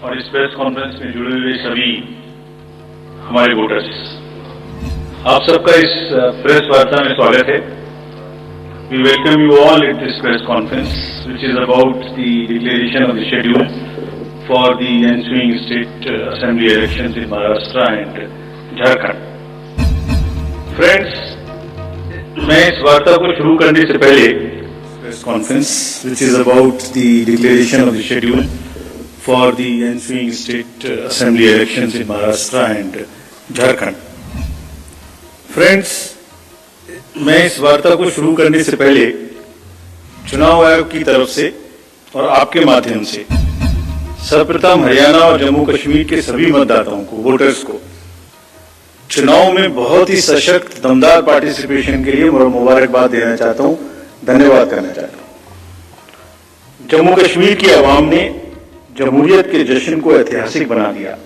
और इस press conference में जुड़े हुए सभी हमारे वोटर्स, आप सबका इस प्रेस वार्ता में स्वागत है। We welcome you all at this press conference, which is about the declaration of the schedule for the ensuing state assembly elections in Maharashtra and Jharkhand. Friends, मैं इस वार्ता को शुरू करने से पहले press conference, which is about the declaration of the schedule for the ensuing state assembly elections in Maharashtra and Jharkhand. Friends, मैं इस वार्ता को शुरू करने से पहले चुनाव आयोग की तरफ से और आपके माध्यम से सर्वप्रथम हरियाणा और जम्मू कश्मीर के सभी मतदाताओं को, वोटर्स को चुनाव में बहुत ही सशक्त दमदार पार्टिसिपेशन के लिए मुबारकबाद देना चाहता हूं, धन्यवाद करना चाहता हूं। जम्मू कश्मीर की आवाम ने जमहूरियत के जश्न को ऐतिहासिक बना दिया।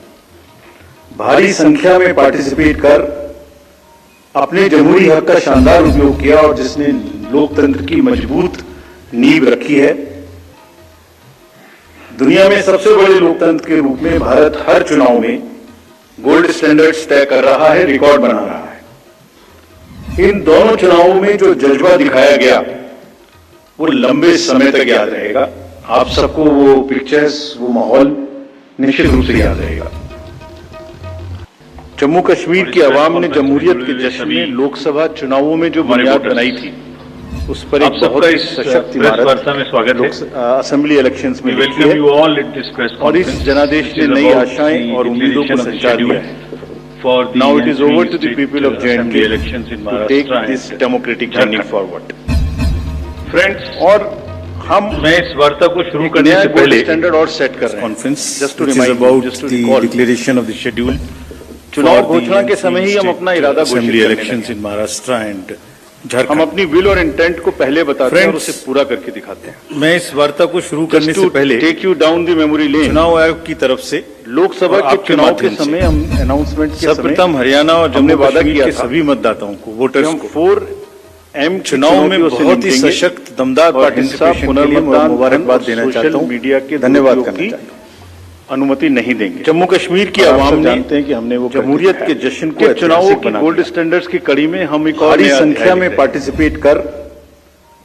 भारी संख्या में पार्टिसिपेट कर अपने जमहूरी हक का शानदार उपयोग किया और जिसने लोकतंत्र की मजबूत नींव रखी है। दुनिया में सबसे बड़े लोकतंत्र के रूप में भारत हर चुनाव में गोल्ड स्टैंडर्ड्स तय कर रहा है, रिकॉर्ड बना रहा है। इन दोनों चुनावों में जो जज्बा दिखाया गया वो लंबे समय तक याद रहेगा। आप सबको वो पिक्चर्स, वो माहौल निश्चित रूप से याद रहेगा। जम्मू कश्मीर की आवाम ने जमहूरियत के जश्न में लोकसभा चुनावों में जो बुनियाद बनाई थी, उस पर एक बहुत ही सशक्त इमारत असेंबली इलेक्शंस में रखी है और इस जनादेश ने नई आशाएं और उम्मीदों को संचार दिया है। Now it is over to the people of J&K to take this democratic journey forward. Friends, और मैं इस वार्ता को शुरू करने से पहले स्टैंडर्ड और सेट कर रहे हैं conference just to remind about the declaration of the schedule. चुनाव घोषणा के समय ही हम अपना इरादा घोषित elections in Maharashtra and Jharkhand, हम अपनी विल और इंटेंट को पहले बताते हैं और उसे पूरा करके दिखाते हैं। मैं इस वार्ता को शुरू करने से पहले take you down the memory lane, चुनाव आयोग की तरफ से लोकसभा के चुनाव के समय हम अनाउंसमेंट के समय सर्वप्रथम हरियाणा और जम्मू वादा किया सभी मतदाताओं को, वोटर्स को 4M चुनाव में बहुत ही सशक्त दमदार पार्टिसिपेशन के लिए मुबारकबाद देना चाहता हूं, मीडिया के धन्यवाद करना चाहता हूं। अनुमति नहीं देंगे। जम्मू कश्मीर की आवाम जानते हैं कि हमने वो जमहूरियत के जश्न को चुनावों की गोल्ड स्टैंडर्ड्स की कड़ी में हम एक और संख्या में पार्टिसिपेट कर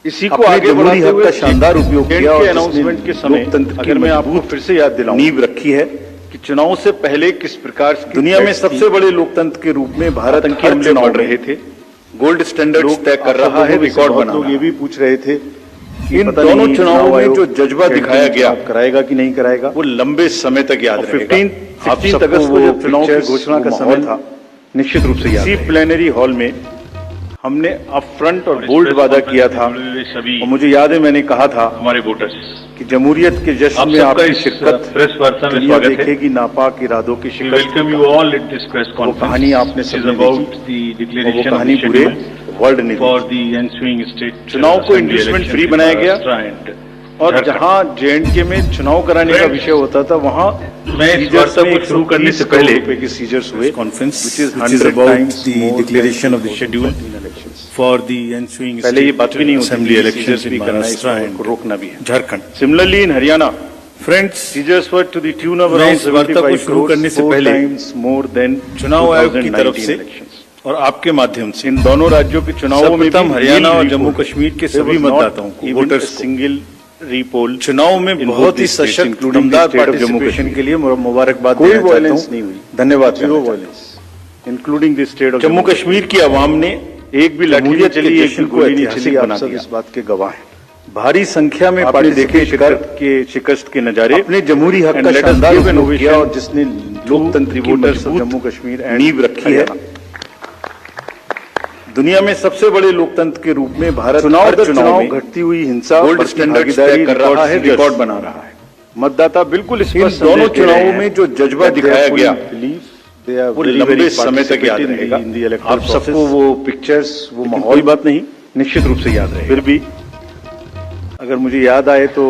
इसी को आगे बढ़ाते हुए का शानदार उपयोग किया और अनाउंसमेंट के समय अगर मैं आपको फिर से याद दिलाऊं, नींव रखी है कि चुनाव से पहले किस प्रकार दुनिया में सबसे बड़े लोकतंत्र के रूप में भारत के हमले बढ़ रहे थे, गोल्ड स्टैंडर्ड्स तय कर रहा है, रिकॉर्ड बना। लोग ये भी पूछ रहे थे इन दोनों चुनावों में जो जज्बा दिखाया गया, कराएगा कि नहीं कराएगा, वो लंबे समय तक याद रहेगा। 15 अगस्त को जब चुनाव की घोषणा का समय था, निश्चित रूप से याद रहेगा। प्लेनरी हॉल में हमने अप फ्रंट और बोल्ड वादा किया था और मुझे याद है मैंने कहा था हमारे वोटर्स कि जमहूरियत के जश्न में आपकी शिरकत प्रेस वार्ता में स्वागत देखेगी, नापाक इरादों की शिकस्त। वो कहानी आपने सबने देखी, वो कहानी पूरे वर्ल्ड ने चुनाव को इंड्यूसमेंट फ्री बनाया गया और जहां J&K में चुनाव कराने का विषय होता था, वहां मैं इस वार्ता को शुरू करने से पहले के सीजर्स हुए conference which is 100 times the declaration of the schedule for the ensuing. पहले ये बात भी नहीं होती, असेंबली इलेक्शंस भी करना है, रोकना भी है। Jharkhand similarly in Haryana, friends, seizures were to the tune of around 75 शुरू करने से पहले टाइम्स मोर देन चुनाव आयोग की तरफ से और आपके माध्यम से इन दोनों राज्यों के चुनावों में हरियाणा और जम्मू कश्मीर के सभी मतदाताओं को, वोटर्स, सिंगल रीपोल चुनाव में बहुत ही सशक्त दमदार पार्टिसिपेशन के लिए मुबारकबाद देना चाहता हूं। कोई वायलेंस नहीं हुई, धन्यवाद। Zero violence including the state of Jammu Kashmir की आवाम ने एक भी लाठी चली, एक गोली नहीं चली, आप सब इस बात के गवाह हैं। भारी संख्या में पार्टी देखे शिकस्त के नजारे, अपने जमहूरी हक का शानदार उपयोग किया और जिसने लोकतंत्री वोटर्स जम्मू कश्मीर नींव रखी है। दुनिया में सबसे बड़े लोकतंत्र के रूप में भारत चुनाव घटती हुई हिंसा गोल्ड स्टैंडर्ड तय कर रहा है, रिकॉर्ड बना रहा है। मतदाता बिल्कुल स्पष्ट दोनों चुनावों में जो जज्बा दिखाया गया वो लंबे समय तक याद रहेगा। आप सबको वो पिक्चर्स, वो माहौल बात नहीं, निश्चित रूप से याद रहेगा। फिर भी अगर मुझे याद आए तो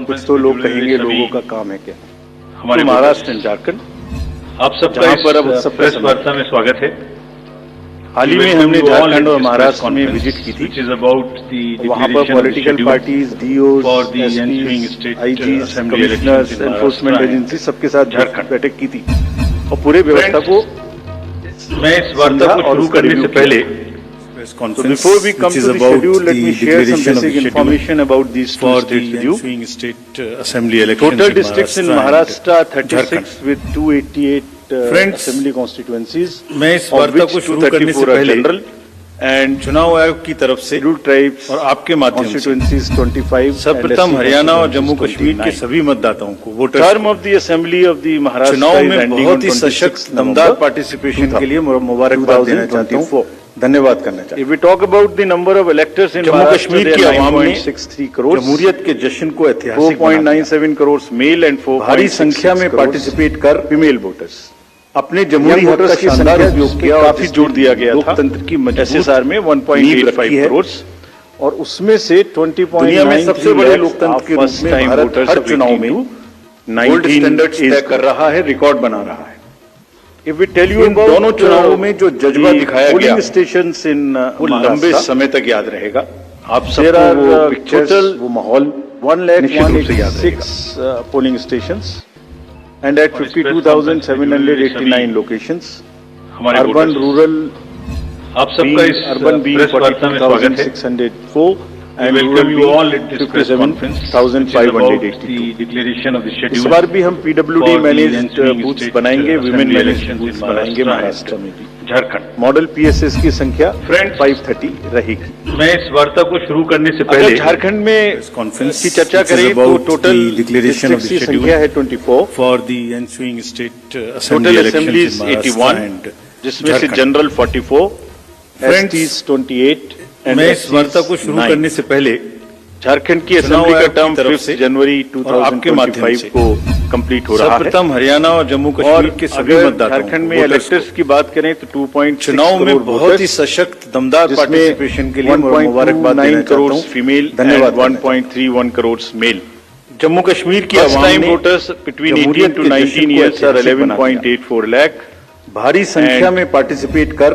कुछ तो लोग कहेंगे लोगों का काम है क्या। हमारे महाराष्ट्र एंड झारखंड, आप सबका इस प्रेस वार्ता में स्वागत है। हाल ही में हमने झारखंड और महाराष्ट्र में विजिट की थी। वहां पर political parties, DOs, SP, IGs, commissioners, enforcement agency सबके साथ बैठक की थी और पूरे व्यवस्था को मैं इस वार्ता को शुरू करने से पहले So before we come to the schedule, let me share some basic information about these two states with you. Total districts in Maharashtra 36 with 288 assembly constituencies. मैं इस वार्ता को शुरू करने से पहले जनरल एंड चुनाव आयोग की तरफ से ट्राइब्स और आपके माध्यम से constituencies 25 सर्वप्रथम हरियाणा और जम्मू कश्मीर के सभी मतदाताओं को voter term of the assembly of the Maharashtra चुनाव में बहुत ही सशक्त दमदार पार्टिसिपेशन के लिए मुबारकबाद देना चाहता हूँ, धन्यवाद करना चाहता हूँ। If we talk about the number of electors in Jammu Kashmir की आवाम ने 9.63 crores, जमहूरियत के जश्न को ऐतिहासिक बना दिया। 4.97 crores male and 4 भारी संख्या में पार्टिसिपेट कर फीमेल वोटर्स अपने जमहूरी हक का की शानदार संख्या उपयोग किया और काफी जोर दिया गया था। लोकतंत्र की मजबूत एसएसआर में नींव 1.85 रखी है। करोड़ और उसमें से 20.93 दुनिया में सबसे बड़े लोकतंत्र के रूप first में time Bharat voters her of चुनाव में 18 गोल्ड स्टैंडर्ड्स तय कर रहा है, रिकॉर्ड बना रहा है। If we tell you in about दोनों चुनावों में जो जज्बा दिखाया गया polling stations in वो लंबे समय तक याद रहेगा। आप there सबको are वो पिक्चर्स, total वो माहौल 1,186 polling stations and at 52,789 locations. Urban, rural, आप सबका इस urban being प्रेस वार्ता में स्वागत है। 42,604 and welcome rural you all being at this press conference, which is about 57,582. the declaration of the schedule. इस बार भी हम PWD for the managed ensuing booths state बनाएंगे, assembly women managed elections booths in बनाएंगे महाराष्ट्र महाराष्ट्र में भी। Jharkhand. Model PSS की संख्या Friends, 530 रहेगी। मैं इस वार्ता को शुरू करने से अगर पहले झारखंड में कॉन्फ्रेंस की चर्चा करें तो टोटल डिक्लेरेशन ऑफ द की शेड्यूल संख्या है 24, for the ensuing state total assembly assemblies 81 जिसमें से जनरल 44, एसटीज 28 and मैं इस वार्ता को शुरू 9. करने से पहले झारखंड की चुनाव असेंबली का आयोग की टर्म तरफ 5 से जनवरी और आपके माध्यम 2025 से को कंप्लीट हो रहा है सर्वप्रथम हरियाणा और जम्मू और कश्मीर के सभी अगर मतदाताओं झारखंड में को, इलेक्टर्स की बात करें तो 2.6 चुनाव में करोड़ बहुत ही वोटर्स, सशक्त दमदार जिसमें पार्टिसिपेशन के लिए मुबारकबाद देना 1.29 चाहता करोड़ हूँ, फीमेल धन्यवाद एंड 1.31 करोड़ मेल। जम्मू कश्मीर की फर्स्ट आवाम टाइम ने वोटर्स बिटवीन 18 जमहूरियत टू के 19 जश्न को इयर्स आर ऐतिहासिक बना दिया। 11.84 लाख भारी संख्या में पार्टिसिपेट कर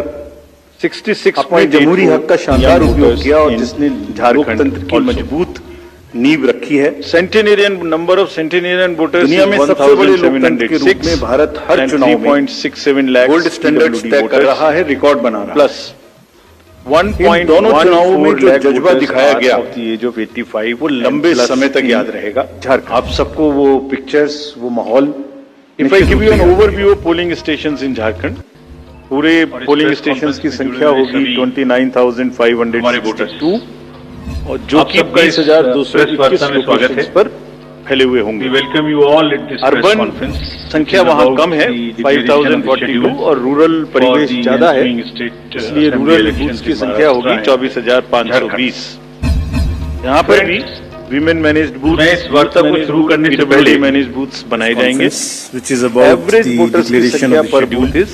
66 अपने जमहूरी हक का शानदार उपयोग किया और जिसने झारखंड लोकतंत्र की मजबूत नींव रखी है। सेंटेनेरियन नंबर ऑफ सेंटेनेरियन वोटर्स दुनिया में सबसे बड़े लोकतंत्र के रूप में भारत हर चुनाव में 3.67 लाख गोल्ड स्टैंडर्ड्स तय कर रहा है, रिकॉर्ड बना रहा है। प्लस इन दोनों चुनावों में जो जज्बा दिखाया गया एज ऑफ 85 वो लंबे समय तक याद रहेगा। झारखंड। आप सबको वो पिक्चर्स, वो माहौल If I give you an overview of polling stations in Jharkhand, पूरे पोलिंग स्टेशंस की संख्या होगी 29,562 और जो कि 20,221 लोकेशंस पर फैले हुए होंगे। Welcome you all at this urban संख्या वहां कम है 5,042 और रूरल परिवेश ज्यादा है, इसलिए रूरल बूथ्स की संख्या होगी 24,520। यहाँ पर भी विमेन मैनेज्ड बूथ, मैं इस वार्ता को शुरू करने से पहले मैनेज्ड बूथ्स बनाए जाएंगे। which is about average the voters की declaration संख्या of the पर schedule booth is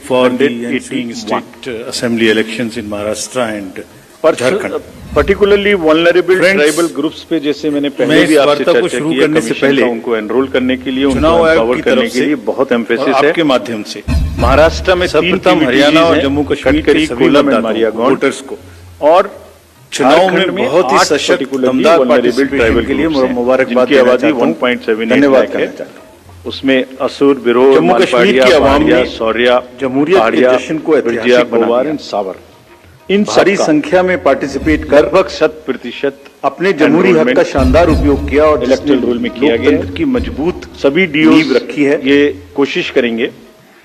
for the ensuing 881 state assembly elections in Maharashtra and पर Jharkhand. Particularly vulnerable Friends, tribal groups पे जैसे मैंने मैं पहले इस भी आपसे वार्ता को चर्चा शुरू की है, करने से कमीशन पहले का उनको एनरोल करने के लिए, उनको चुनाव आयोग empower की करने तरफ के से लिए बहुत और एम्फेसिस है। आपके माध्यम से महाराष्ट्र में सर्वप्रथम हरियाणा और जम्मू कश्मीर के सभी मतदाताओं वोटर्स को और चुनाव में बहुत ही सशक्त दमदार पार्टिसिपेशन के लिए मुबारकबाद की देना आबादी चाहता हूं, 1.78 धन्यवाद लाख है। करना चाहता हूं। उसमें असुर, बिरोर, जम्मू कश्मीर की आवाम ने सौर्या, जमहूरियत के जश्न को ऐतिहासिक बना गोवार दिया। एंड सावर, इन भारी सबका संख्या में पार्टिसिपेट कर लगभग 100% अपने जमहूरी हक का शानदार उपयोग किया और इलेक्टोरल रूल में किया गया है। लोकतंत्र की मजबूत सभी नींव डीओ रखी है। ये कोशिश करेंगे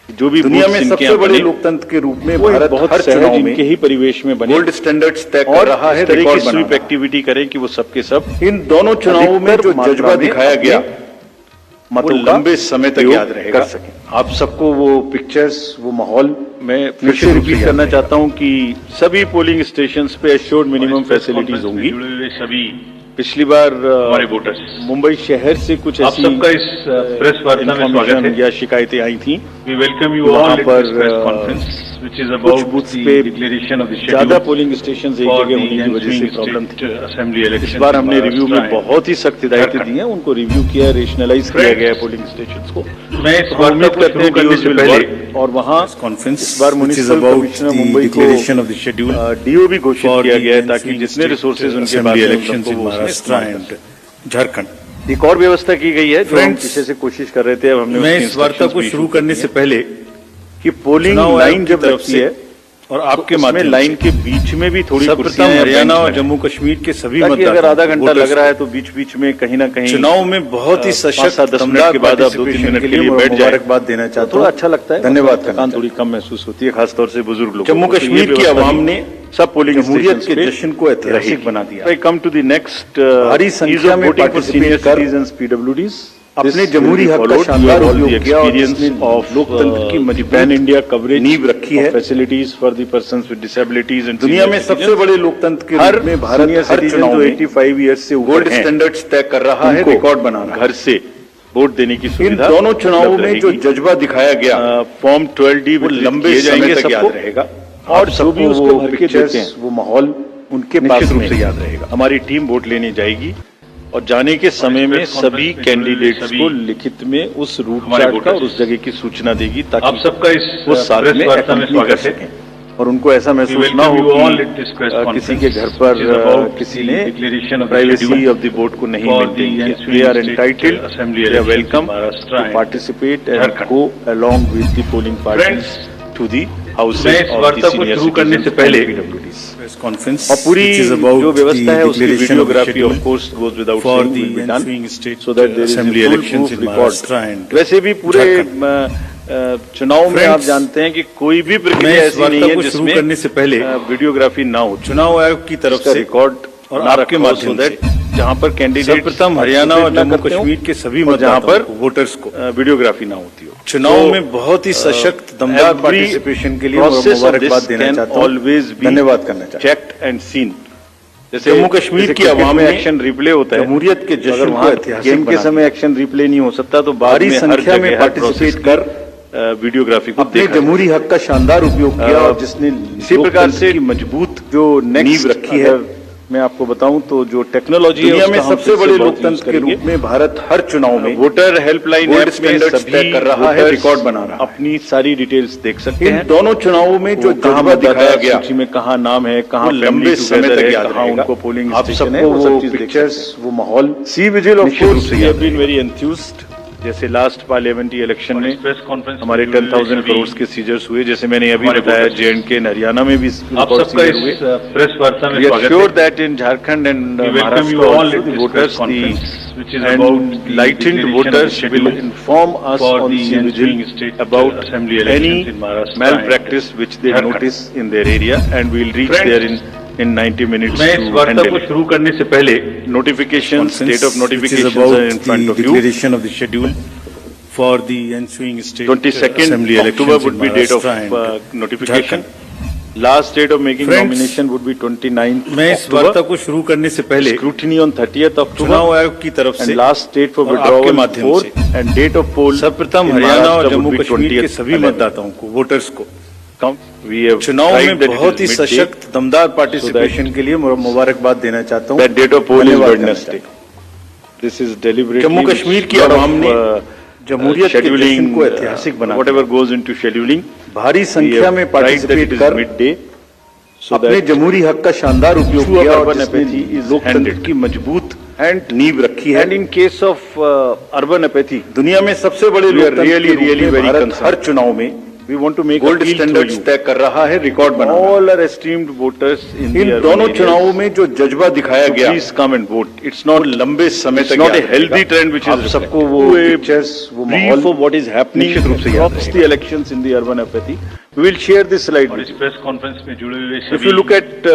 जो भी दुनिया बूथ्स में इनके सबसे यहाँ बड़े बने, लोकतंत्र के रूप में वो भारत बहुत हर चुनाव सहज में इनके ही परिवेश में बने गोल्ड स्टैंडर्ड्स तय कर और रहा है, इस तरह की रिकॉर्ड बना स्वीप रहा है। एक्टिविटी करें कि वो सबके सब इन दोनों चुनावों में जो अधिकतर जज्बा मात्रा में दिखाया गया वो वो लंबे समय तक प्रयोग याद रहेगा। कर सकें। आप सबको वो पिक्चर्स, वो माहौल मैं फिर से रिपीट करना चाहता हूं कि सभी पोलिंग स्टेशंस पे एश्योर्ड मिनिमम फैसिलिटीज होंगी। सभी पिछली बार हमारे वोटर्स, मुंबई शहर से कुछ आप सबका इस प्रेस वार्ता में स्वागत है। या शिकायतें आई थी। We welcome you all at this press conference which is about booths the pay declaration of the schedule ज्यादा पोलिंग स्टेशन एक जगह होने की वजह से प्रॉब्लम थी। असेंबली इलेक्शन इस बार हमने रिव्यू में बहुत ही सख्त हिदायतें दी हैं, उनको रिव्यू किया, रेशनलाइज किया गया है पोलिंग स्टेशन को। मैं इस वार्ता को शुरू करने से पहले और वहाँ conference इस बार म्युनिसिपल कमिश्नर मुंबई को declaration of the schedule डीओ भी घोषित for किया the गया है ताकि ensuing जितने state रिसोर्सेज उनके assembly पास हैं, elections उनको in वो उसमें Maharashtra इस्तेमाल कर and झारखंड। सकें। एक और व्यवस्था की गई है जो हम Friends, पीछे से कोशिश कर रहे थे, अब हमने मैं उसकी इस वार्ता instructions को भी शुरू issue करने की से हैं पहले कि पोलिंग चुनाव लाइन आयोग की जब तरफ लगती से है और आपके उसमें माध्यम लाइन के बीच में भी थोड़ी सर्वप्रथम कुर्सियां या हरियाणा बेंच और हैं। जम्मू कश्मीर के सभी ताकि अगर आधा मतदाताओं घंटा लग वोटर्स रहा है तो बीच बीच में कहीं ना कहीं चुनाव में बहुत ही 5-7-10 मिनट दमदार के बाद आप 2-3 participation मिनट के लिए बैठ जाए मुबारकबाद देना चाहता हूं। थोड़ा अच्छा लगता है, धन्यवाद करना थकान थोड़ी कम महसूस होती है, खासतौर से बुजुर्ग लोग। जम्मू कश्मीर की आवाम ने सब पोलिंग जमहूरियत के जश्न को ऐतिहासिक बना दिया। कम टू द नेक्स्ट भारी संख्या में सीनियर participate कर सिटीजंस पीडब्ल्यूडीज अपने जमहूरी हक का शानदार उपयोग किया और जिसने ऑफ लोकतंत्र की मजबूत पैन इंडिया कवरेज नींव रखी है। Facilities for the persons with disabilities and दुनिया में सबसे बड़े लोकतंत्र के हर रूप में भारत senior हर citizen चुनाव जो में 85 ईयर्स से ऊपर गोल्ड हैं, स्टैंडर्ड्स तय कर रहा है, उनको रिकॉर्ड बना रहा है। घर से वोट देने की इन सुविधा दोनों चुनावों उपलब्ध में जो रहेगी। जज्बा दिखाया गया फॉर्म 12D वो लंबे समय तक याद रहेगा और जो भी उसको भर के देते पिक्चर्स हैं वो माहौल उनके निश्चित पास रूप में से याद रहेगा। हमारी टीम वोट लेने जाएगी और जाने के समय में सभी कैंडिडेट्स को लिखित में उस रूट चार्ट का और उस जगह की सूचना देगी आप ताकि सबका इस वो साथ प्रेस में वार्ता में accompany कर स्वागत है। सकें और उनको ऐसा We महसूस welcome ना हो you all at कि this press किसी conference, के घर पर which is about किसी the ने declaration of the privacy schedule of the vote को नहीं for मेंटेन the किया। ensuing they are state entitled, assembly they are elections in welcome Maharashtra to and participate and Jharkhand। Go along with the polling parties Friends, to the houses मैं इस of the वार्ता को senior शुरू करने से पहले press conference और पूरी जो व्यवस्था है उसकी videography of course goes without for saying the will be done ensuing state so that there is assembly full elections proof in Maharashtra record. and वैसे भी पूरे Jharkhand। चुनाव में Friends, आप जानते हैं कि कोई भी प्रक्रिया मैं इस ऐसी वार्ता नहीं है को शुरू जिसमें करने से पहले वीडियोग्राफी ना हो। चुनाव आयोग की तरफ इसका से रिकॉर्ड और ना आपके रखा हो माध्यम so that से जहां पर कैंडिडेट सर्वप्रथम हरियाणा और जम्मू कश्मीर के सभी और जहां मतदाताओं पर को, वोटर्स को वीडियोग्राफी ना होती हो। चुनाव में बहुत ही सशक्त दमदार पार्टिसिपेशन के लिए मुबारकबाद देना चाहता हूं। ऑलवेज धन्यवाद करना चाहता हूं। Checked and seen. जैसे जम्मू कश्मीर की आवाम में ने एक्शन रिप्ले होता है, जमहूरियत के जश्न अगर को वहाँ ऐतिहासिक गेम के बना समय एक्शन रिप्ले नहीं हो सकता तो बाद भारी में हर संख्या में जगह हर पार्टिसिपेट प्रोसेस कर वीडियोग्राफी को अपने देखा जमहूरी हक का शानदार उपयोग किया और जिसने इसी प्रकार से की मजबूत जो नेक्स्ट नींव रखी है। मैं आपको बताऊं तो जो टेक्नोलॉजी है दुनिया में उसका हम सबसे फिर से बड़े बहुत यूज लोकतंत्र के करेंगे। रूप में भारत हर चुनाव में वोटर हेल्पलाइन गोल्ड ऐप में स्टैंडर्ड्स सभी तय कर रहा है, वोटर्स रिकॉर्ड बना रहा है। अपनी सारी डिटेल्स देख सकते इन हैं। दोनों चुनावों में जो कहाँ जज्बा दिखाया गया सूची में कहाँ नाम है, कहाँ वो लंबे समय तक याद कहाँ रहेगा। उनको पोलिंग आप स्टेशन है, सबको वो सब वो चीज देख पिक्चर्स सकते हैं। वो माहौल सी विजिल ऑफ निश्चित रूप कोर्स से वी याद हैव बीन वेरी एंथ्यूज्ड। जैसे लास्ट पार्लियामेंट्री इलेक्शन में प्रेस कॉन्फ्रेंस हमारे 10,000 करोड़ के सीजर्स हुए, जैसे मैंने अभी हमारे बताया voters। J&K हरियाणा में भी आप सबका इस हुए। प्रेस वार्ता में We are स्वागत sure है। that in Jharkhand and We welcome you Maharashtra all also at the this voters, press conference, which is and about the enlightened declaration of the voters schedule will inform us for on the C-Vigil ensuing state about assembly any elections in Maharashtra malpractice and which they Jharkhand। notice in their area, and we will reach Friends, there in 90 minutes मैं to इस वार्ता handle को it. शुरू करने से पहले Notification, state of notifications about are in front the of you. declaration of the schedule for the ensuing state 22nd assembly October elections would in be date of Maharashtra and notification. Jharkhand। Last date of making Friends, nomination would be 29th मैं इस वार्ता October. को शुरू करने से पहले Scrutiny on 30th October. चुनाव आयोग की तरफ And से last date for और आपके withdrawal माध्यम 4th and date of poll सर्वप्रथम in हरियाणा और Maharashtra Jammu would be Kashmir के 20th सभी 11th. मतदाताओं को, वोटर्स को We have चुनाव tried में that it बहुत ही is midday. सशक्त दमदार पार्टिसिपेशन के लिए मुबारकबाद देना चाहता हूं। That date of poll is धन्यवाद करना Wednesday. चाहता This is deliberately Jammu Kashmir की lot of, आवाम ने जमहूरियत के जश्न को ऐतिहासिक बना whatever goes into scheduling. दिया। भारी We संख्या have में tried that participate it is कर midday. So अपने that जमहूरी हक का शानदार उपयोग true किया और urban जिसने apathy is लोकतंत्र handled. की मजबूत and नींव रखी है। and in case of urban apathy, दुनिया में सबसे बड़े We are लोकतंत्र really, के रूप really में very भारत concerned. हर चुनाव में we want to make gold appeal to standards you. तय कर रहा है, रिकॉर्ड बना रहा है। All our esteemed voters in the in urban दोनों areas, चुनावों में जो जज्बा दिखाया गया please come and vote. It's वो not लंबे समय it's तक not a याद healthy रहेगा। trend which आप is सबको वो पिक्चर्स वो brief माहौल of what is happening निश्चित रूप से याद across रहेगा। the elections in the urban apathy. We will share this slide और with इस you. प्रेस कॉन्फ्रेंस में जुड़े हुए If सभी you look at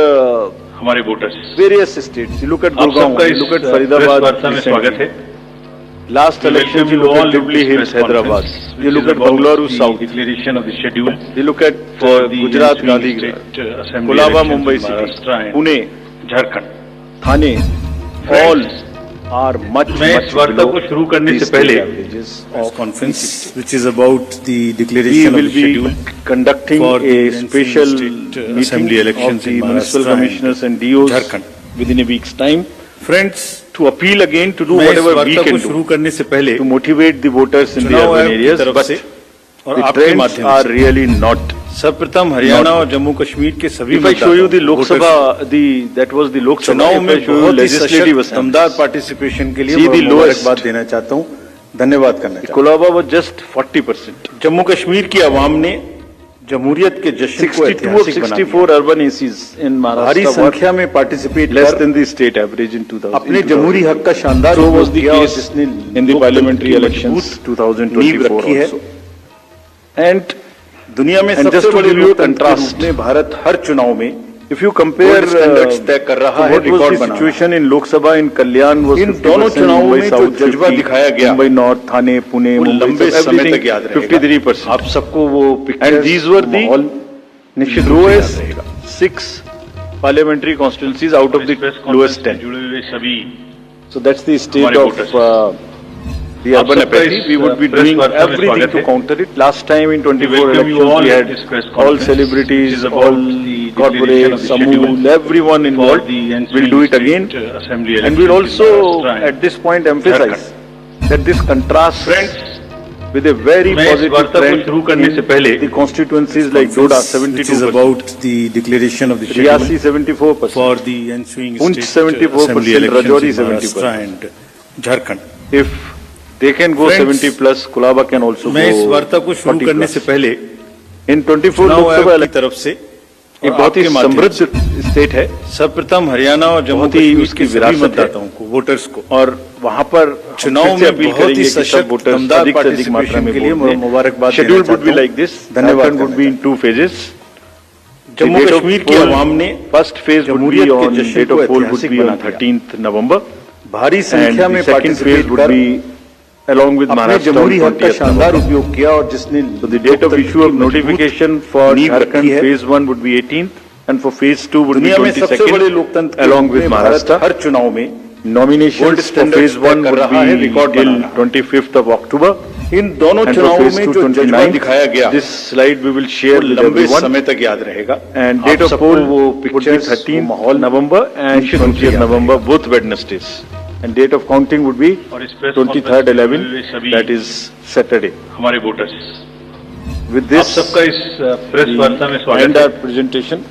हमारे voters, various states, you look at आप Gurgaon, सबका you इस look at प्रेस Faridabad, वार्ता में स्वागत है। last We election welcome you you look all at at Jubilee this Hills, press Hyderabad. conference, You which look is at about Bangalore the South. declaration of the schedule You look at for the Gujarat ensuing Gandhi state assembly Kolaba elections Mumbai in City, Maharashtra and Pune, Jharkhand। Thane, all are much मैं इस वार्ता below को शुरू करने the से state पहले averages press of conference, which is about the We declaration of will the be schedule conducting for the a ensuing special state, meeting assembly elections of the in municipal Maharashtra commissioners and DOs Jharkhand. within a week's time Friends, to appeal again to do मैं इस whatever we वार्ता can को शुरू do करने से पहले to motivate the voters in the चुनाव urban आयोग की areas, तरफ but से और the आपके trends माध्यम are से really not. सर्वप्रथम हरियाणा और जम्मू कश्मीर के सभी If I show you the Lok voters Sabha, that was the Lok Sabha. चुनाव If में I show you बहुत ही legislative सशक्त दमदार assemblies, पार्टिसिपेशन के लिए See मैं the lowest. मुबारकबाद देना चाहता हूँ, धन्यवाद करना चाहता हूँ। Colaba was just 40%. Jammu Kashmir की आवाम ने जमहूरियत के जश्न को 62 of ऐतिहासिक बना दिया। 64 urban ACs in भारी Maharashtra were संख्या में पार्टिसिपेट less कर than the state average in 2000. अपने जमहूरी हक का शानदार So उपयोग was the किया और case जिसने in the parliamentary लोकतंत्र की elections मजबूत नींव 2024 रखी है। also. And दुनिया में And सबसे just to बड़े give you a लोकतंत्र के contrast, रूप में भारत हर चुनाव में if you compare Gold standards तय कर रहा है, what was रिकॉर्ड the बना रहा situation in Lok Sabha in Kalyan was इन 50%, दोनों चुनावों Mumbai में जो South जज्बा 50, दिखाया गया, Mumbai North, Thane, Pune, वो Mumbai लंबे South, समय everything तक याद रहेगा। 53%. आप सबको वो And these were the माहौल निश्चित रूप से याद lowest रहेगा। 6 parliamentary constituencies out of the lowest 10. जुड़े हुए सभी So that's the state हमारे of voters. the आप urban सबका apathy. इस, We would be press doing वार्ता में everything स्वागत to है। counter it. Last time in 24 welcome you elections, all we at had this press all conference, which celebrities, is about all the declaration corporates, of the Samul, schedule everyone for involved. the We'll ensuing do it state, again. assembly And we'll elections in also Maharashtra at this point emphasize that this contrasts Friends, with a very मैं इस positive वार्ता को trend शुरू करने in से पहले the constituencies like Doda which is 72%, about the declaration of the Riyasi schedule 74%, for the ensuing Poonch state 74%, assembly elections Rajouri in 70%. Maharashtra and Jharkhand. if they can go Friends, 70 plus, Kulaba can also मैं इस go वार्ता को शुरू 40 करने plus. से पहले In 24 चुनाव लोकसभा आयोग की इलेक्शन तरफ से एक और बहुत ही आपके माध्यम समृद्ध से स्टेट है सर्वप्रथम हरियाणा और जम्मू बहुत ही कश्मीर उसकी के सभी विरासत है। मतदाताओं को वोटर्स को और वहां पर चुनाव में बहुत ही सशक्त दमदार अधिक से अधिक मात्रा पार्टिसिपेशन में के लिए वोट दें। मुबारकबाद देना Schedule would चाहता be हूं। like this. धन्यवाद Jharkhand would करना be in 2 phases. Jammu The date of Kashmir की poll, आवाम ने first phase would जमहूरियत be के on जश्न date को of poll would ऐतिहासिक be on बना दिया। 13th November. भारी And संख्या the में second phase पार्टिसिपेट would कर be along with अपने Maharashtra on जमहूरी हक का 20th शानदार November. उपयोग किया और जिसने So the date of issue of notification for नींव रखी Jharkhand है। phase 1 would be 18th and for phase 2 would be दुनिया में सबसे बड़े 22nd लोकतंत्र के along रूप with में भारत Maharashtra. हर चुनाव में Nominations Gold for standards phase 1 तय कर would रहा है, be रिकॉर्ड till बना रहा है। 25th of October. इन दोनों And for चुनावों phase में 2 जो जज्बा 29th, दिखाया गया this slide we will वो share with लंबे everyone. समय तक याद रहेगा And आप date of सबको poll वो would be pictures, वो 13th माहौल November and निश्चित रूप से 20th याद November, both Wednesdays. And date of counting would be और इस press 23rd conference में 11, जुड़े हुए सभी that is Saturday. हमारे वोटर्स With आप this, सबका इस प्रेस वार्ता में we स्वागत end है। our presentation.